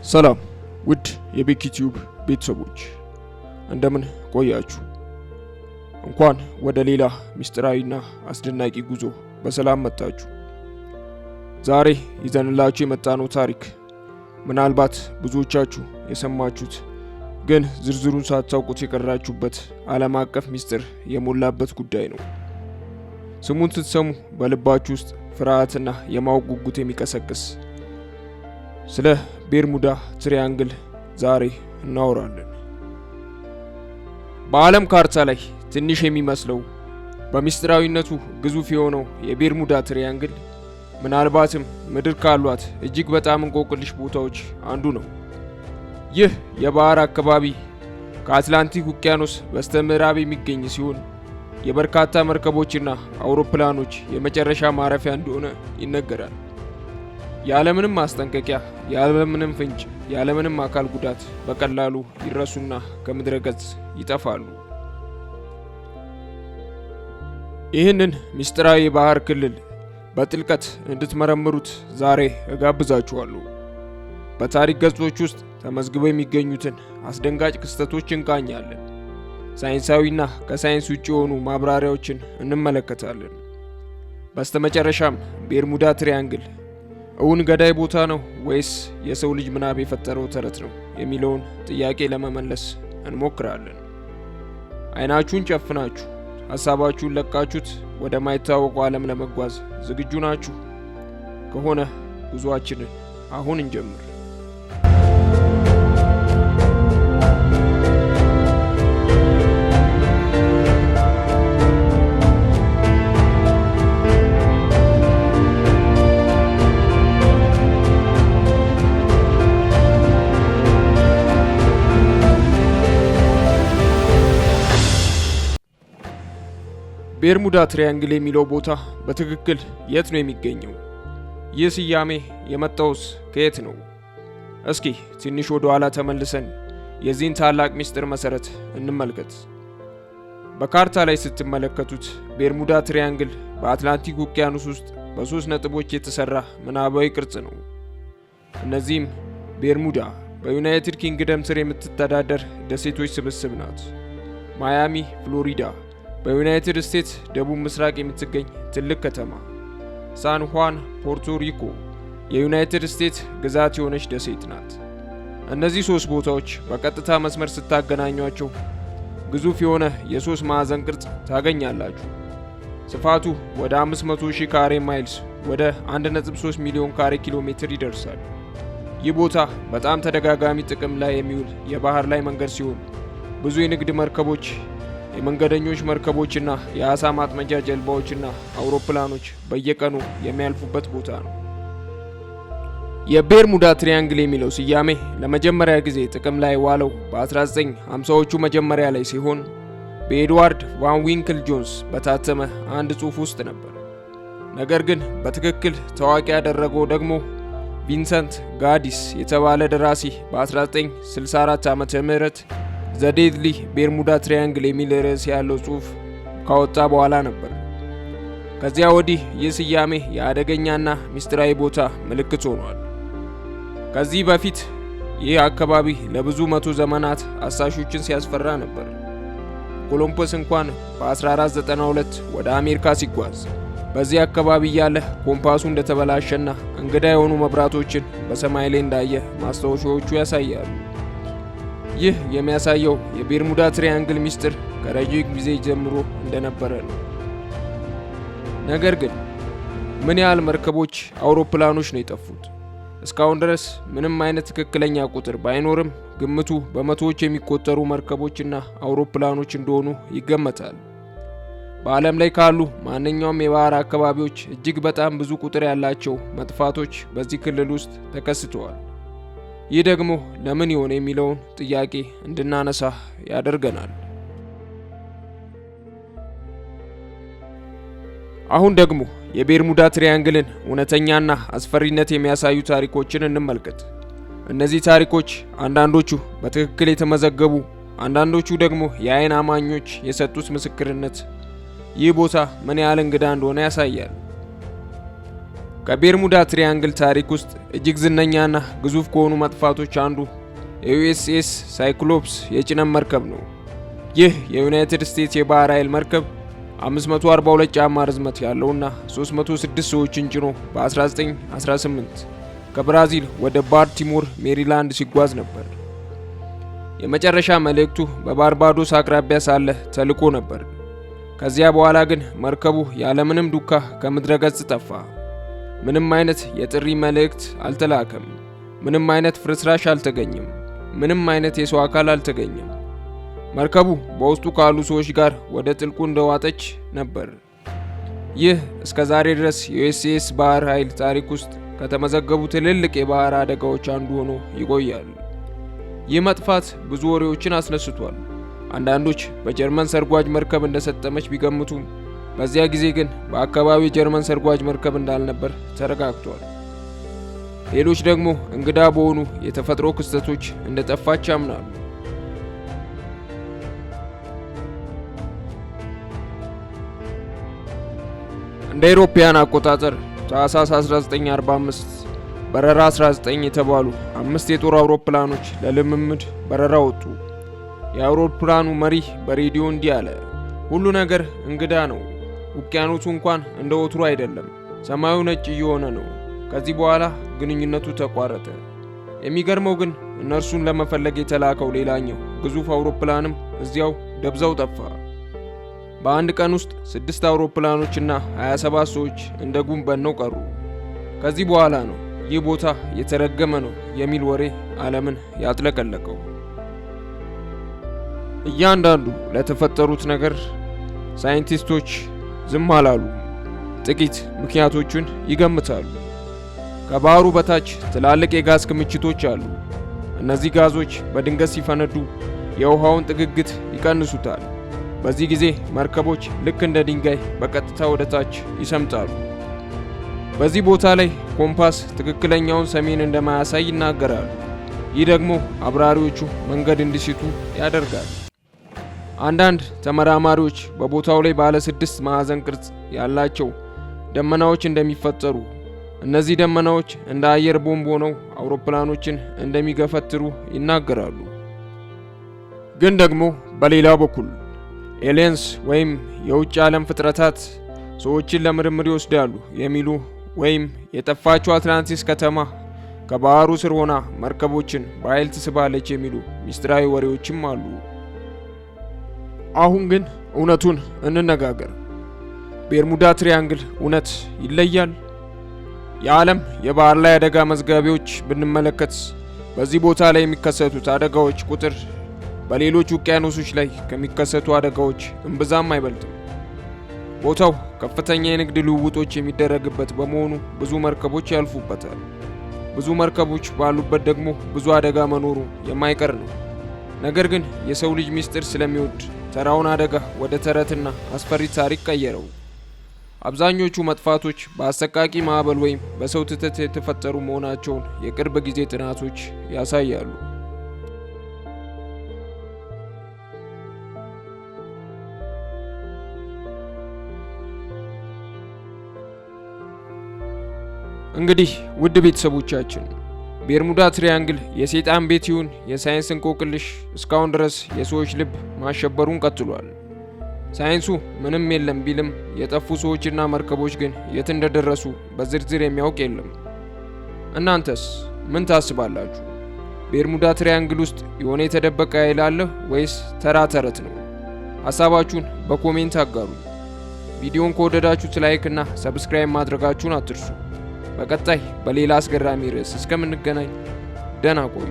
ሰላም ውድ የቤኪ ቲዩብ ቤተሰቦች እንደምን ቆያችሁ? እንኳን ወደ ሌላ ሚስጥራዊና አስደናቂ ጉዞ በሰላም መጣችሁ። ዛሬ ይዘንላችሁ የመጣነው ታሪክ ምናልባት ብዙዎቻችሁ የሰማችሁት ግን ዝርዝሩን ሳታውቁት የቀራችሁበት ዓለም አቀፍ ሚስጥር የሞላበት ጉዳይ ነው። ስሙን ስትሰሙ በልባችሁ ውስጥ ፍርሃትና የማወቅ ጉጉት የሚቀሰቅስ ስለ ቤርሙዳ ትሪያንግል ዛሬ እናወራለን። በዓለም ካርታ ላይ ትንሽ የሚመስለው በሚስጥራዊነቱ ግዙፍ የሆነው የቤርሙዳ ትሪያንግል ምናልባትም ምድር ካሏት እጅግ በጣም እንቆቅልሽ ቦታዎች አንዱ ነው። ይህ የባህር አካባቢ ከአትላንቲክ ውቅያኖስ በስተምዕራብ የሚገኝ ሲሆን የበርካታ መርከቦችና አውሮፕላኖች የመጨረሻ ማረፊያ እንደሆነ ይነገራል። ያለምንም ማስጠንቀቂያ፣ ያለምንም ፍንጭ፣ ያለምንም አካል ጉዳት በቀላሉ ይረሱና ከምድረ ገጽ ይጠፋሉ። ይህንን ሚስጥራዊ የባህር ክልል በጥልቀት እንድትመረምሩት ዛሬ እጋብዛችኋለሁ። በታሪክ ገጾች ውስጥ ተመዝግበው የሚገኙትን አስደንጋጭ ክስተቶች እንቃኛለን። ሳይንሳዊና ከሳይንስ ውጭ የሆኑ ማብራሪያዎችን እንመለከታለን። በስተመጨረሻም ቤርሙዳ ትሪያንግል እውን ገዳይ ቦታ ነው ወይስ የሰው ልጅ ምናብ የፈጠረው ተረት ነው የሚለውን ጥያቄ ለመመለስ እንሞክራለን። አይናችሁን ጨፍናችሁ ሐሳባችሁን ለቃችሁት ወደ ማይታወቀው ዓለም ለመጓዝ ዝግጁ ናችሁ? ከሆነ ጉዟችንን አሁን እንጀምር። ቤርሙዳ ትሪያንግል የሚለው ቦታ በትክክል የት ነው የሚገኘው? ይህ ስያሜ የመጣውስ ከየት ነው? እስኪ ትንሽ ወደ ኋላ ተመልሰን የዚህን ታላቅ ሚስጥር መሰረት እንመልከት። በካርታ ላይ ስትመለከቱት ቤርሙዳ ትሪያንግል በአትላንቲክ ውቅያኖስ ውስጥ በ3 ነጥቦች የተሰራ ምናባዊ ቅርጽ ነው። እነዚህም ቤርሙዳ በዩናይትድ ኪንግደም ስር የምትተዳደር ደሴቶች ስብስብ ናት። ማያሚ ፍሎሪዳ በዩናይትድ ስቴትስ ደቡብ ምስራቅ የምትገኝ ትልቅ ከተማ። ሳን ሁዋን ፖርቶ ሪኮ የዩናይትድ ስቴትስ ግዛት የሆነች ደሴት ናት። እነዚህ 3 ቦታዎች በቀጥታ መስመር ስታገናኟቸው ግዙፍ የሆነ የ3 ማዕዘን ቅርጽ ታገኛላችሁ። ስፋቱ ወደ 500,000 ካሬ ማይልስ ወደ 1.3 ሚሊዮን ካሬ ኪሎ ሜትር ይደርሳል። ይህ ቦታ በጣም ተደጋጋሚ ጥቅም ላይ የሚውል የባህር ላይ መንገድ ሲሆን ብዙ የንግድ መርከቦች፣ የመንገደኞች መርከቦችና የአሳ ማጥመጃ ጀልባዎችና አውሮፕላኖች በየቀኑ የሚያልፉበት ቦታ ነው። የቤርሙዳ ትሪያንግል የሚለው ስያሜ ለመጀመሪያ ጊዜ ጥቅም ላይ ዋለው በ1950ዎቹ መጀመሪያ ላይ ሲሆን በኤድዋርድ ቫን ዊንክል ጆንስ በታተመ አንድ ጽሑፍ ውስጥ ነበር። ነገር ግን በትክክል ታዋቂ ያደረገው ደግሞ ቪንሰንት ጋዲስ የተባለ ደራሲ በ1964 ዓመተ ምህረት ዘዴድሊ ቤርሙዳ ትሪያንግል የሚል ርዕስ ያለው ጽሑፍ ካወጣ በኋላ ነበር። ከዚያ ወዲህ ይህ ስያሜ የአደገኛና ሚስጥራዊ ቦታ ምልክት ሆኗል። ከዚህ በፊት ይህ አካባቢ ለብዙ መቶ ዘመናት አሳሾችን ሲያስፈራ ነበር። ኮሎምበስ እንኳን በ1492 ወደ አሜሪካ ሲጓዝ በዚህ አካባቢ ያለ ኮምፓሱ እንደተበላሸና እንግዳ የሆኑ መብራቶችን በሰማይ ላይ እንዳየ ማስታወሻዎቹ ያሳያሉ። ይህ የሚያሳየው የቤርሙዳ ትሪያንግል ሚስጥር ከረጅም ጊዜ ጀምሮ እንደነበረ ነው። ነገር ግን ምን ያህል መርከቦች፣ አውሮፕላኖች ነው የጠፉት? እስካሁን ድረስ ምንም አይነት ትክክለኛ ቁጥር ባይኖርም ግምቱ በመቶዎች የሚቆጠሩ መርከቦችና አውሮፕላኖች እንደሆኑ ይገመታል። በዓለም ላይ ካሉ ማንኛውም የባህር አካባቢዎች እጅግ በጣም ብዙ ቁጥር ያላቸው መጥፋቶች በዚህ ክልል ውስጥ ተከስተዋል። ይህ ደግሞ ለምን ይሆን የሚለውን ጥያቄ እንድናነሳ ያደርገናል። አሁን ደግሞ የቤርሙዳ ትሪያንግልን እውነተኛና አስፈሪነት የሚያሳዩ ታሪኮችን እንመልከት። እነዚህ ታሪኮች አንዳንዶቹ በትክክል የተመዘገቡ፣ አንዳንዶቹ ደግሞ የዓይን አማኞች የሰጡት ምስክርነት ይህ ቦታ ምን ያህል እንግዳ እንደሆነ ያሳያል። ከቤርሙዳ ትሪያንግል ታሪክ ውስጥ እጅግ ዝነኛና ግዙፍ ከሆኑ መጥፋቶች አንዱ የዩኤስኤስ ሳይክሎፕስ የጭነት መርከብ ነው። ይህ የዩናይትድ ስቴትስ የባህር ኃይል መርከብ 542 ጫማ ርዝመት ያለውና 306 ሰዎችን ጭኖ በ1918 ከብራዚል ወደ ባልቲሞር ሜሪላንድ ሲጓዝ ነበር። የመጨረሻ መልእክቱ በባርባዶስ አቅራቢያ ሳለ ተልኮ ነበር። ከዚያ በኋላ ግን መርከቡ ያለምንም ዱካ ከምድረ ገጽ ጠፋ። ምንም አይነት የጥሪ መልእክት አልተላከም። ምንም አይነት ፍርስራሽ አልተገኘም። ምንም አይነት የሰው አካል አልተገኘም። መርከቡ በውስጡ ካሉ ሰዎች ጋር ወደ ጥልቁ እንደዋጠች ነበር። ይህ እስከ ዛሬ ድረስ የዩኤስኤስ ባህር ኃይል ታሪክ ውስጥ ከተመዘገቡ ትልልቅ የባህር አደጋዎች አንዱ ሆኖ ይቆያል። ይህ መጥፋት ብዙ ወሬዎችን አስነስቷል። አንዳንዶች በጀርመን ሰርጓጅ መርከብ እንደሰጠመች ቢገምቱም በዚያ ጊዜ ግን በአካባቢው የጀርመን ሰርጓጅ መርከብ እንዳልነበር ተረጋግጧል። ሌሎች ደግሞ እንግዳ በሆኑ የተፈጥሮ ክስተቶች እንደጠፋች ያምናሉ። እንደ አውሮፓውያን አቆጣጠር ታህሳስ 1945 በረራ 19 የተባሉ 5 የጦር አውሮፕላኖች ለልምምድ በረራ ወጡ። የአውሮፕላኑ መሪ በሬዲዮ እንዲህ አለ። ሁሉ ነገር እንግዳ ነው። ውቅያኖሱ እንኳን እንደ ወትሮ አይደለም። ሰማዩ ነጭ እየሆነ ነው። ከዚህ በኋላ ግንኙነቱ ተቋረጠ። የሚገርመው ግን እነርሱን ለመፈለግ የተላከው ሌላኛው ግዙፍ አውሮፕላንም እዚያው ደብዛው ጠፋ። በአንድ ቀን ውስጥ 6 አውሮፕላኖችና 27 ሰዎች እንደ ጉም በነው ቀሩ። ከዚህ በኋላ ነው ይህ ቦታ የተረገመ ነው የሚል ወሬ ዓለምን ያጥለቀለቀው። እያንዳንዱ ለተፈጠሩት ነገር ሳይንቲስቶች ዝም አላሉ። ጥቂት ምክንያቶችን ይገምታሉ። ከባህሩ በታች ትላልቅ የጋዝ ክምችቶች አሉ። እነዚህ ጋዞች በድንገት ሲፈነዱ የውሃውን ጥግግት ይቀንሱታል። በዚህ ጊዜ መርከቦች ልክ እንደ ድንጋይ በቀጥታ ወደ ታች ይሰምጣሉ። በዚህ ቦታ ላይ ኮምፓስ ትክክለኛውን ሰሜን እንደማያሳይ ይናገራሉ። ይህ ደግሞ አብራሪዎቹ መንገድ እንዲስቱ ያደርጋል። አንዳንድ ተመራማሪዎች በቦታው ላይ ባለ 6 ማዕዘን ቅርጽ ያላቸው ደመናዎች እንደሚፈጠሩ፣ እነዚህ ደመናዎች እንደ አየር ቦምብ ሆነው አውሮፕላኖችን እንደሚገፈትሩ ይናገራሉ። ግን ደግሞ በሌላ በኩል ኤሊየንስ ወይም የውጭ ዓለም ፍጥረታት ሰዎችን ለምርምር ይወስዳሉ የሚሉ ወይም የጠፋችው አትላንቲስ ከተማ ከባህሩ ስር ሆና መርከቦችን በኃይል ትስባለች የሚሉ ሚስጥራዊ ወሬዎችም አሉ። አሁን ግን እውነቱን እንነጋገር። ቤርሙዳ ትሪያንግል እውነት ይለያል? የዓለም የባህር ላይ አደጋ መዝጋቢዎች ብንመለከት በዚህ ቦታ ላይ የሚከሰቱት አደጋዎች ቁጥር በሌሎች ውቅያኖሶች ላይ ከሚከሰቱ አደጋዎች እምብዛም አይበልጥም። ቦታው ከፍተኛ የንግድ ልውውጦች የሚደረግበት በመሆኑ ብዙ መርከቦች ያልፉበታል። ብዙ መርከቦች ባሉበት ደግሞ ብዙ አደጋ መኖሩ የማይቀር ነው። ነገር ግን የሰው ልጅ ሚስጥር ስለሚወድ ተራውን አደጋ ወደ ተረትና አስፈሪ ታሪክ ቀየረው። አብዛኞቹ መጥፋቶች በአሰቃቂ ማዕበል ወይም በሰው ትተት የተፈጠሩ መሆናቸውን የቅርብ ጊዜ ጥናቶች ያሳያሉ። እንግዲህ ውድ ቤተሰቦቻችን ቤርሙዳ ትሪያንግል የሰይጣን ቤት ይሁን የሳይንስ እንቆቅልሽ እስካሁን ድረስ የሰዎች ልብ ማሸበሩን ቀጥሏል። ሳይንሱ ምንም የለም ቢልም የጠፉ ሰዎችና መርከቦች ግን የት እንደደረሱ በዝርዝር የሚያውቅ የለም። እናንተስ ምን ታስባላችሁ? ቤርሙዳ ትሪያንግል ውስጥ የሆነ የተደበቀ ኃይል አለ ወይስ ተራ ተረት ነው? ሐሳባችሁን በኮሜንት አጋሩ። ቪዲዮን ከወደዳችሁት ላይክ እና ሰብስክራይብ ማድረጋችሁን አትርሱ። በቀጣይ በሌላ አስገራሚ ርዕስ እስከምንገናኝ ደህና ቆዩ።